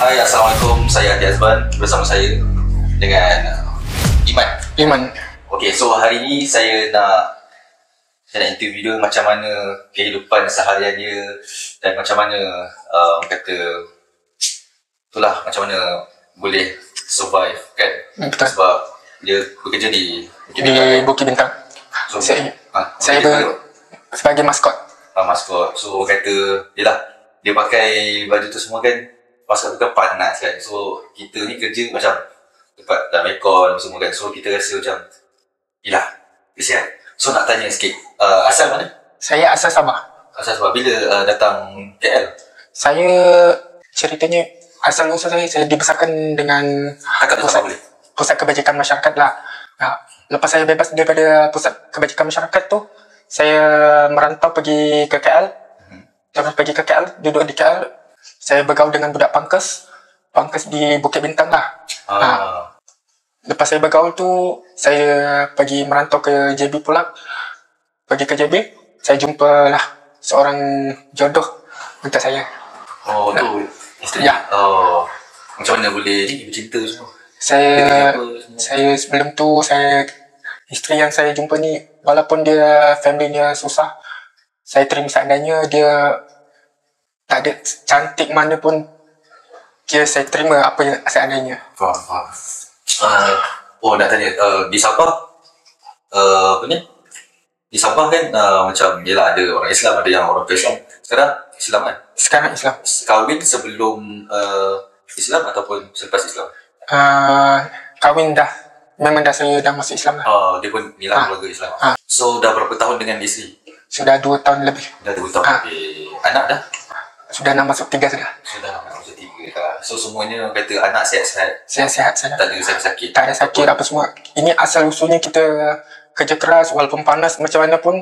Hai, Assalamualaikum. Saya Adi Azban. Bersama saya dengan Iman. Okey, so hari ni saya nak interview dia macam mana kehidupan seharian dia dan macam mana itulah macam mana boleh survive kan. Betul. Sebab dia bekerja di Bukit Bintang. So, Saya sebagai maskot. Maskot. So kata dia pakai baju tu semua kan, maskot tu kan panas kan. So kita ni kerja macam dekat dalam aircon semua kan. So kita rasa macam kesian. So nak tanya sikit, asal mana? Saya asal Sabah. Asal Sabah. Bila datang KL? Saya ceritanya asal usul saya dibesarkan dengan pusat kebajikan masyarakat lah. Lepas saya bebas daripada pusat kebajikan masyarakat tu, saya merantau pergi ke KL. Lepas pergi ke KL, duduk di KL, saya bergaul dengan budak pangkas di Bukit Bintang lah. Lepas saya bergaul tu, saya pergi merantau ke JB pula. Pergi ke JB, saya jumpa lah seorang jodoh untuk saya. Oh, tu isteri? Ya. Oh, macam mana boleh bercinta semua? Saya sebelum tu, isteri yang saya jumpa ni, walaupun dia family-nya susah, saya terima seadanya. Dia tak ada cantik mana pun, saya terima apa yang seadanya. Faham. Nak tanya, di Sabah di Sabah kan macam ada orang Islam, ada yang orang Islam. Sekarang Islam kan? Sekarang Islam. Kahwin sebelum Islam ataupun selepas Islam? Kahwin dah. Memang saya dah masuk Islam lah. Dia pun keluarga Islam. So dah berapa tahun dengan isteri? Sudah 2 tahun lebih. Dah 2 tahun lebih. Anak dah? Sudah nak masuk 3 sudah. Sudah nak masuk 3. So semuanya kata anak sihat-sihat? Sihat-sihat saja. Tak ada sakit? Tak ada sakit apa semua. Ini asal usulnya kita kerja keras, walaupun panas macam mana pun,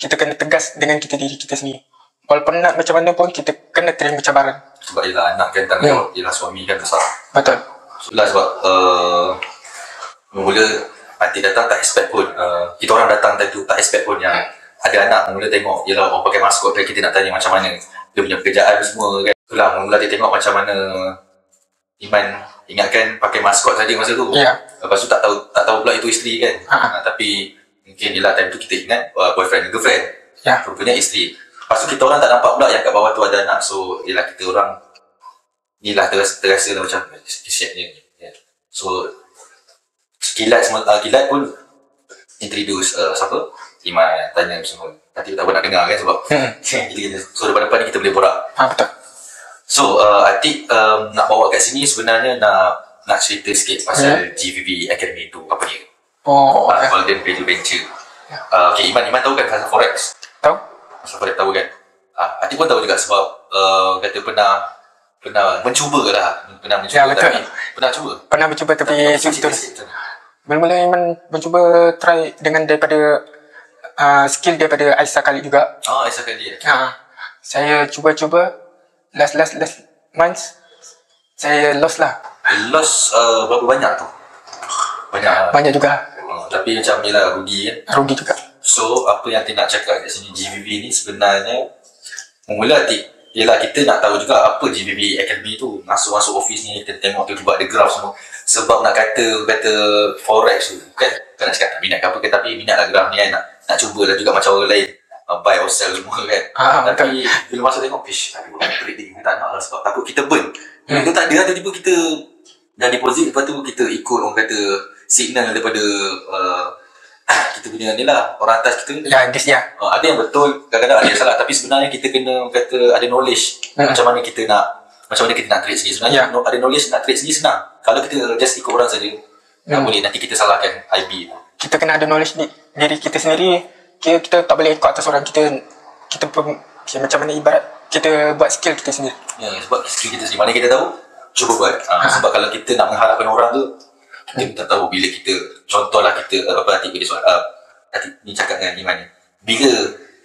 kita kena tegas dengan diri kita sendiri. Walaupun penat macam mana pun, kita kena terima cabaran. Sebab anak kan tanggungjawab, suami kan besar. Betul. Sebab mula nanti datang tak expect pun, kita orang datang tadi tu tak expect pun yang ada anak. Mula tengok orang pakai maskot kan, kita nak tanya macam mana dia punya pekerjaan semua kan. Itulah mula dia tengok macam mana Iman ingatkan pakai maskot saja masa tu. Lepas tu tak tahu pula itu isteri kan. Tapi mungkin time tu kita ingat boyfriend dan girlfriend. Rupanya isteri. Lepas tu kita orang tak nampak pula yang kat bawah tu ada anak. So kita orang terasa lah macam kesiannya. So kilat pun introduce siapa? Iman, tanya semua. Nanti tak nak dengar kan sebab so depan-depan ni kita boleh borak. Betul. So Atik nak bawa kat sini sebenarnya nak cerita sikit pasal GVB Academy tu. Apa dia? Golden Value Venture. Okay, Iman tahu kan pasal Forex? Tahu. Pasal Forex tahu kan? Atik pun tahu juga sebab kata pernah mencuba lah. Pernah mencuba tapi Mula-mula Iman mencuba try dengan daripada skill daripada Aisyah Khalid juga. Aisyah Khalid. Saya cuba last months saya lost lah. Lost berapa banyak tu? Banyak juga. Tapi macam rugi kan? Rugi juga. So apa yang kita nak cakap kat sini, GVB ni sebenarnya mula kita nak tahu juga apa GVB Academy tu. Masuk office ni kita tengok tu buat ada graph semua. Sebab nak kata Forex tu kan nak cakap tak minat ke apa ke, tapi minat lah graph ni kan, nak cubalah juga macam orang lain buy or sell semua kan. Tapi bila masuk tengok predict kita tak nak lah sebab takut kita burn. Kita tak ada, tiba-tiba kita dah deposit, lepas tu kita ikut orang kata signal daripada kita punya ni lah, orang atas kita. Ada yang betul, kadang-kadang ada yang salah, tapi sebenarnya kita kena kata ada knowledge macam mana kita nak trade sendiri. Sebenarnya ada knowledge nak trade sendiri senang. Kalau kita just ikut orang saja, tak boleh, nanti kita salahkan IB. Kita kena ada knowledge diri kita sendiri. Kita tak boleh ikut atas orang. Kita macam mana ibarat kita buat skill kita sendiri. Sebab skill kita sendiri, mana kita tahu, cuba buat. Sebab kalau kita nak mengharapkan orang tu, kita tak tahu bila kita, contohlah kita Atik boleh soal Atik ni cakap dengan Iman ni,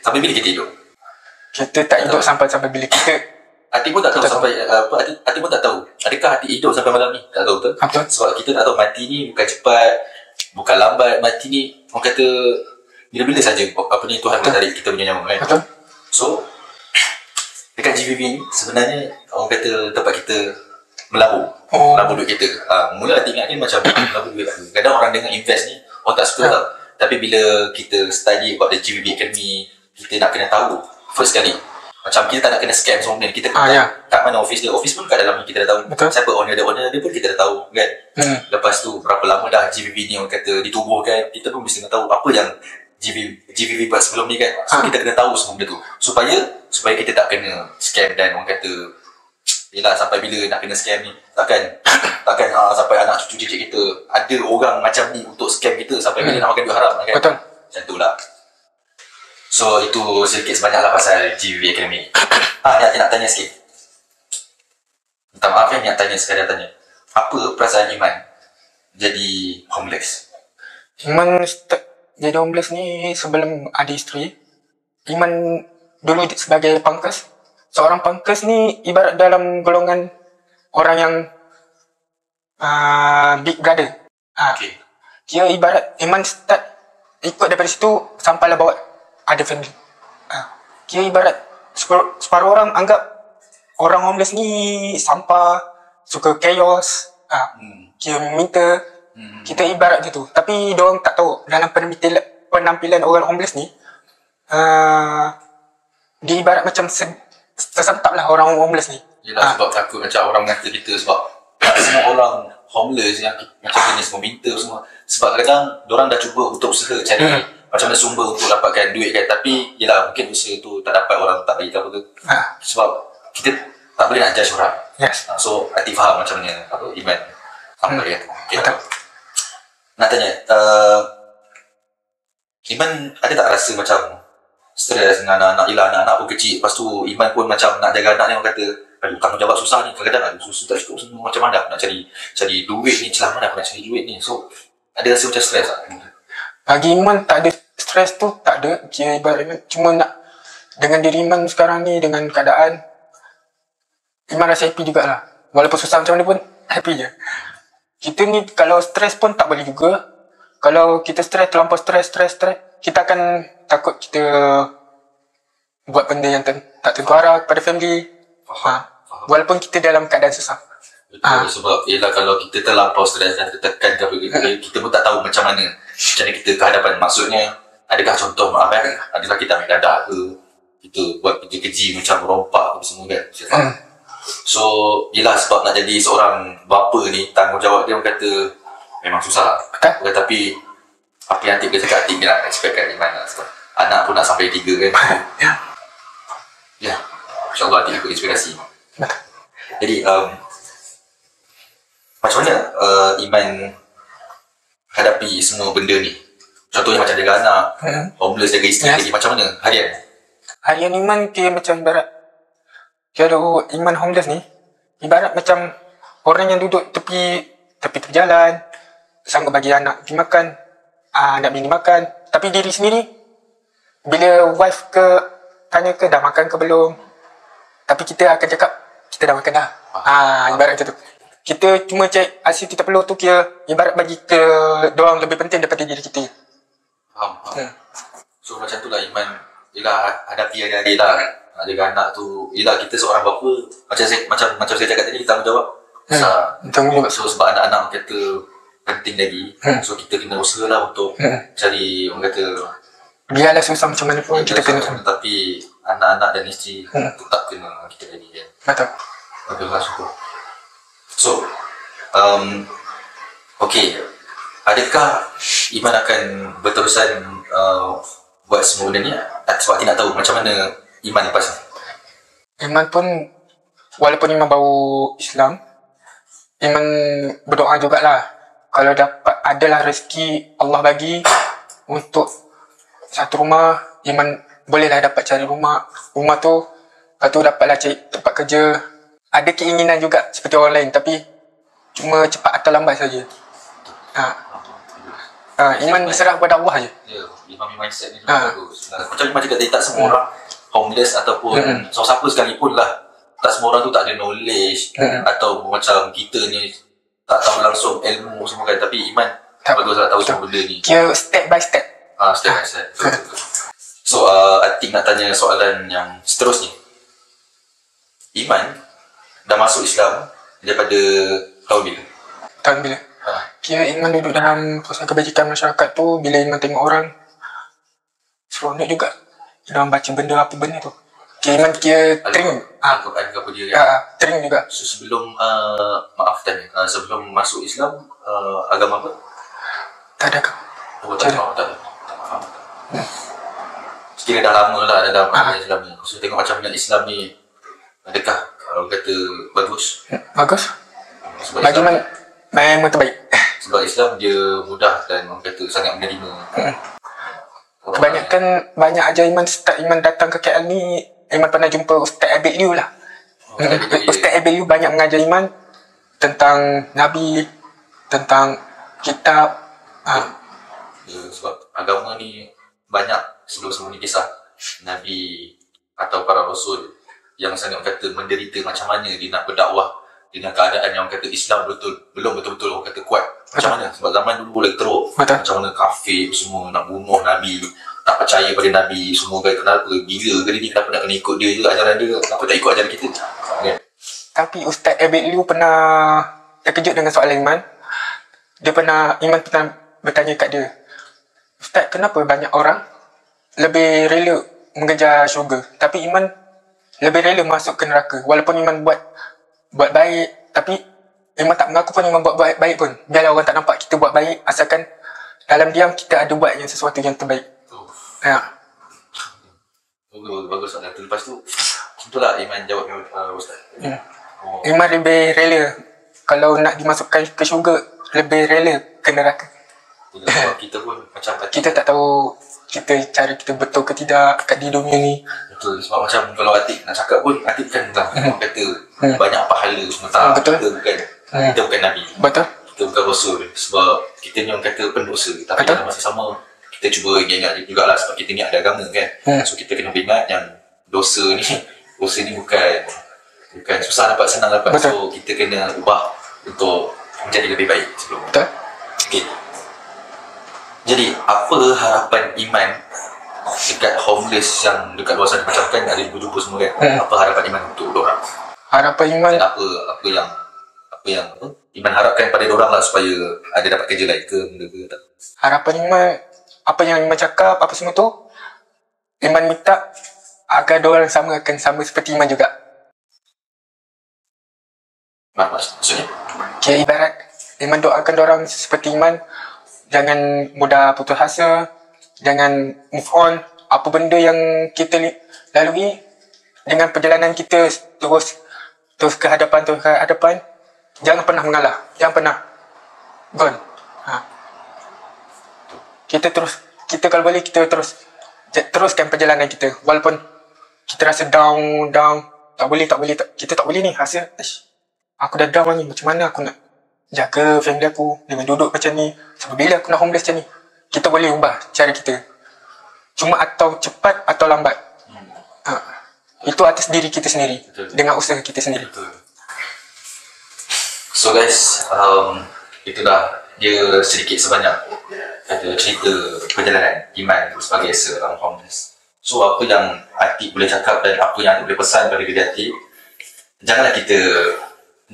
sampai bila kita hidup? Kita tak hidup sampai bila kita. Atik pun tak tahu sampai Atik pun tak tahu adakah Atik hidup sampai malam ni. Tak tahu betul? Sebab kita tak tahu mati ni bukan cepat, bukan lambat. Mati ni orang kata bila-bila saja Tuhan menarik kita punya nyawa kan. So dekat GVB ni sebenarnya orang kata tempat kita melabur duit kita. Mula Atik ingat ni macam melabur duit. Kadang orang dengar invest ni orang tak suka tau. Tapi bila kita study about the GVB Academy, kita nak kena tahu first kali macam kita tak nak kena scam semua ni. Kita kena kat mana office dia. Office pun kat dalam ni kita dah tahu. Betul. Siapa owner dia pun kita dah tahu kan. Lepas tu berapa lama dah GVB ni orang kata ditubuhkan, kita pun mesti nak tahu apa yang GVB buat sebelum ni kan. So kita kena tahu semua benda tu supaya kita tak kena scam. Dan orang kata yelah, sampai bila nak kena scam ni. Takkan sampai anak cucu cicit kita ada orang macam ni untuk scam kita sampai bila nak makan duit haram kan. Betul. Macam tu lah. So itu sedikit sebanyak lah pasal GVB Academy. Ni nak tanya sikit. Minta maaf ni nak tanya sekadar tanya. Apa perasaan Iman jadi homeless? Iman start jadi homeless ni sebelum ada isteri. Iman dulu sebagai pangkas. Seorang pangkas ni ibarat dalam golongan orang yang big brother. Okay. Dia ibarat Iman start ikut daripada situ sampailah bawa ada family. Dia ibarat separuh orang anggap orang homeless ni sampah, suka chaos. Dia minta. Kita ibarat gitu. Tapi diorang tak tahu dalam penampilan orang homeless ni dia ibarat macam tersentap lah orang homeless ni. Yelah, sebab takut macam orang kata kita sebab tak semua orang homeless yang macam jenis meminta semua. Sebab kadang diorang dah cuba untuk usaha cari macam mana sumber untuk dapatkan duit kan. Tapi yelah, mungkin usaha tu tak dapat, orang tak bagi apa ke. Sebab kita tak boleh nak judge orang. Yes. So Atik faham macam mana Iman apa dia. Okay. Nak tanya, Iman ada tak rasa macam stres dengan anak-anak? Yelah, anak-anak pun kecil. Lepas tu Iman pun macam nak jaga anak ni, orang kata aduh, tanggungjawab susah ni. Kadang-kadang susu tak cukup semua. Macam mana aku nak cari duit ni, celah mana aku nak cari duit ni. So ada rasa macam stres tak? Bagi Iman tak ada stres tu, tak ada. Dia ibarat cuma nak dengan diri Iman sekarang ni, dengan keadaan Iman rasa happy jugalah. Walaupun susah macam mana pun happy je. Kita ni kalau stres pun tak boleh juga. Kalau kita stres, terlampau stres, kita akan takut kita buat benda yang tak tentu arah kepada family. Faham. Walaupun kita dalam keadaan susah. Betul, sebab ialah kalau kita terlampau stres dan tertekan ke apa, kita pun tak tahu macam mana kita ke hadapan. Maksudnya, adakah contoh maaf kan, adakah kita ambil dadah ke, kita buat kerja keji macam rompak apa semua kan. So yelah, sebab nak jadi seorang bapa ni, tanggungjawab dia orang kata memang susah. Tapi apa yang Atik cakap, Atik nak expectkan Iman lah. Sebab anak pun nak sampai 3 kan. Ya, InsyaAllah Atik ikut inspirasi. Jadi macam mana Iman hadapi semua benda ni? Contohnya macam jaga anak, homeless, jaga isteri lagi. Macam mana harian Iman dia macam ibarat, kalau Iman homeless ni ibarat macam orang yang duduk tepi jalan, sanggup bagi anak pergi makan, nak bini makan. Tapi diri sendiri bila wife tanya ke dah makan ke belum, tapi kita akan cakap kita dah makan dah. Ibarat macam tu. Kita cuma cek hasil kita perlu tu, kira ibarat bagi ke diorang lebih penting daripada diri kita. Faham. So macam tu lah Iman. Yelah, hadapi hari-hari lah jaga anak tu. Yelah, kita seorang bapa, macam saya cakap tadi, tanggungjawab besar. So sebab anak-anak kata penting lagi, so kita kena usaha lah untuk cari, orang kata biarlah susah macam mana pun kita kena. Tapi anak-anak dan isteri tetap kena kita jadi kan. Betul. Baguslah, syukur. So okay, adakah Iman akan berterusan buat semua benda ni? Sebab kita nak tahu macam mana Iman lepas ni. Iman pun, walaupun Iman baru Islam, Iman berdoa jugalah kalau dapat adalah rezeki Allah bagi untuk satu rumah, Iman bolehlah dapat cari rumah tu, lepas tu dapatlah cari tempat kerja. Ada keinginan juga seperti orang lain, tapi cuma cepat atau lambat saja. Iman berserah kepada Allah je. Ya, Iman mindset ni bagus. Macam Iman cakap tadi, tak semua orang homeless ataupun siapa sekalipun lah, tak semua orang tu tak ada knowledge atau macam kita ni tak tahu langsung ilmu semua kan. Tapi Iman bagus lah tahu semua benda ni. Kira step by step. Step by step. So Atik nak tanya soalan yang seterusnya. Iman dah masuk Islam daripada tahun bila? Tahun bila? Kira Iman duduk dalam pusat kebajikan masyarakat tu, bila Iman tengok orang, seronok juga. Iman baca benda apa benda tu. Kira Iman kira tering. Al-Quran ke apa dia kan? Tering juga. So, sebelum, maaf tanya, sebelum masuk Islam, agama apa? Tak ada kau. Oh, tak ada. Tak faham. Kira dah lama lah dalam Islam ni. So, tengok macam yang Islam ni, adakah orang kata bagus? Bagus. Sebab Bagi Islam, memang terbaik. sebab Islam dia mudah dan orang kata sangat menerima. Kebanyakan banyak aja Iman datang ke KL ni, Iman pernah jumpa Ustaz Abid Liu lah. Ustaz Abid Liu banyak mengajar Iman tentang Nabi, tentang kitab. Sebab agama ni banyak sebelum-sebelum ni kisah Nabi atau para Rasul yang sangat kata menderita macam mana dia nak berdakwah dengan keadaan yang orang kata Islam belum betul-betul orang kata kuat. Macam mana? Sebab zaman dulu lagi teruk. Macam mana kafir semua nak bunuh Nabi, tak percaya pada Nabi, semua kata kenapa, gila ke dia, kenapa nak kena ikut dia je ajaran dia, kenapa tak ikut ajaran kita? Okay. Tapi Ustaz Abid Liu pernah terkejut dengan soalan Iman. Iman pernah bertanya kat dia, Ustaz, kenapa banyak orang lebih rela mengejar syurga, tapi Iman lebih rela masuk ke neraka? Walaupun Iman buat baik, tapi Iman tak mengaku pun Iman buat baik pun. Biarlah orang tak nampak kita buat baik, asalkan dalam diam kita ada buat yang sesuatu yang terbaik. Bagus soalan tu. Lepas tu, itulah Iman jawab Ustaz. Iman lebih rela kalau nak dimasukkan ke syurga, lebih rela ke neraka. Sebab kita pun macam kita tak tahu cara kita betul ke tidak kat di dunia ni. Betul. Sebab macam kalau Atik nak cakap pun, Atik kan orang kata banyak pahala semua tak. Betul. Kita bukan Nabi. Betul. Kita bukan Rasul. Sebab kita ni orang kata pendosa. Tapi dalam masa sama, kita cuba ingat jugalah sebab kita ni ada agama kan. So kita kena ingat yang dosa ni bukan susah dapat, senang dapat. Betul. So kita kena ubah untuk menjadi lebih baik sebelum. Betul. Okay. Jadi apa harapan Iman dekat homeless yang dekat luar sana, macam kan ada jumpa semua kan? Apa harapan Iman untuk diorang? Harapan Iman, Dan apa yang Iman harapkan pada diorang lah supaya ada dapat kerja lain ke benda ke tak? harapan Iman, apa yang Iman cakap, apa semua tu, Iman minta agar diorang akan sama seperti Iman juga. Maksudnya? Kira ibarat Iman doakan diorang seperti Iman, jangan mudah putus asa, jangan move on. Apa benda yang kita lalui dengan perjalanan kita terus ke hadapan, jangan pernah mengalah, jangan pernah gone. Kita kalau boleh kita teruskan perjalanan kita, walaupun kita rasa down, kita tak boleh ni, rasa aku dah down ni, macam mana aku nak jaga family aku dengan duduk macam ni, sampai bila aku nak homeless macam ni. Kita boleh ubah cara kita, cuma atau cepat atau lambat. Itu atas diri kita sendiri. Betul. Dengan usaha kita sendiri. Betul. So guys, itulah dia sedikit sebanyak kata cerita perjalanan Iman sebagai seorang homeless. So apa yang Atik boleh cakap dan apa yang Atik boleh pesan pada diri Atik, janganlah kita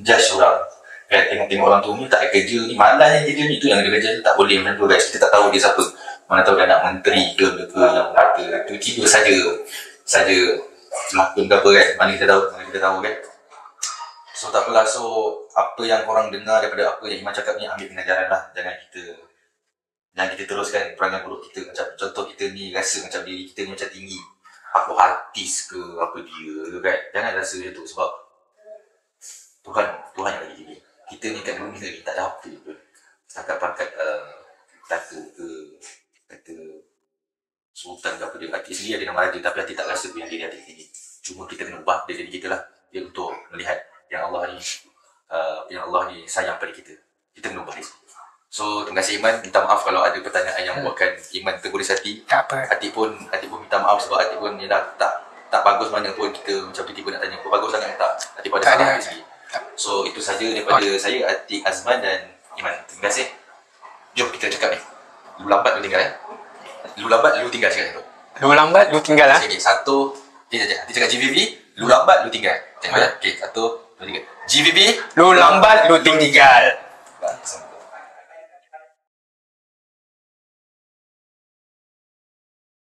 judge orang. Kan, tengok orang tu ni tak ada kerja ni, malas ni kerja ni, tu yang ada kerja tu, tak boleh macam tu guys. Kita tak tahu dia siapa, mana tahu dia anak menteri ke yang kata tiba-tiba saja lakon ke apa kan, mana kita tahu kan. So tak apalah. So apa yang korang dengar daripada apa yang Iman cakap ni, ambil pengajaran lah. Jangan kita teruskan perangai buruk kita. Macam contoh kita ni rasa macam diri kita ni macam tinggi, aku artis ke apa dia kan. Jangan rasa macam tu, sebab Tuhan yang bagi dia. Kita ni kat dunia ni tak ada apa pun. Setakat pangkat kata sultan ke apa dia. Hati sendiri ada nama raja, tapi hati tak rasa yang diri hati tinggi. Cuma kita kena ubah diri kita lah. Dia untuk melihat yang Allah ni sayang pada kita. Kita kena ubah dia. So terima kasih Iman. Minta maaf kalau ada pertanyaan yang buatkan Iman terguris hati. Tak apa. Hati pun minta maaf sebab hati pun ni dah tak bagus mana pun kita macam tiba-tiba nak tanya apa bagus sangat tak. Hati pada salah sikit. So itu saja daripada saya, Atik Azman dan Iman. Terima kasih. Jom kita cakap ni. Lu lambat lu tinggal Lu lambat lu tinggal cakap tu. Lu lambat lu tinggal lah. Okay, satu. Atik cakap GVV. Lu lambat lu tinggal. Okey, satu, GVB, Lu lambat, lu tinggal.